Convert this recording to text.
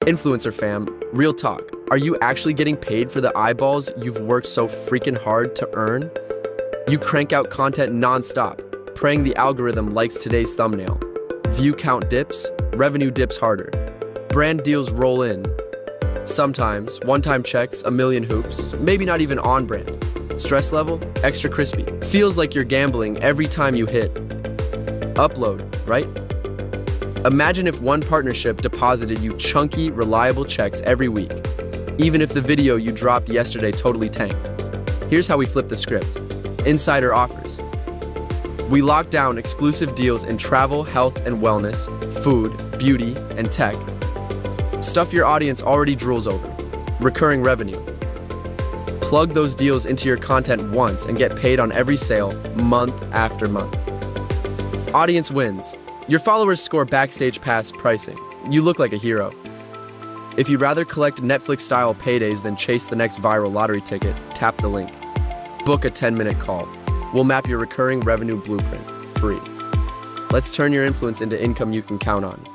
Influencer fam, real talk. Are you actually getting paid for the eyeballs you've worked so freaking hard to earn? You crank out content nonstop, praying the algorithm likes today's thumbnail. View count dips, revenue dips harder. Brand deals roll in. Sometimes, one-time checks, a million hoops, maybe not even on brand. Stress level, extra crispy. Feels like you're gambling every time you hit upload, right? Imagine if one partnership deposited you chunky, reliable checks every week, even if the video you dropped yesterday totally tanked. Here's how we flip the script. Insider offers. We lock down exclusive deals in travel, health and wellness, food, beauty, and tech. Stuff your audience already drools over. Recurring revenue. Plug those deals into your content once and get paid on every sale, month after month. Audience wins. Your followers score backstage pass pricing. You look like a hero. If you'd rather collect Netflix-style paydays than chase the next viral lottery ticket, tap the link. Book a 10-minute call. We'll map your recurring revenue blueprint, free. Let's turn your influence into income you can count on.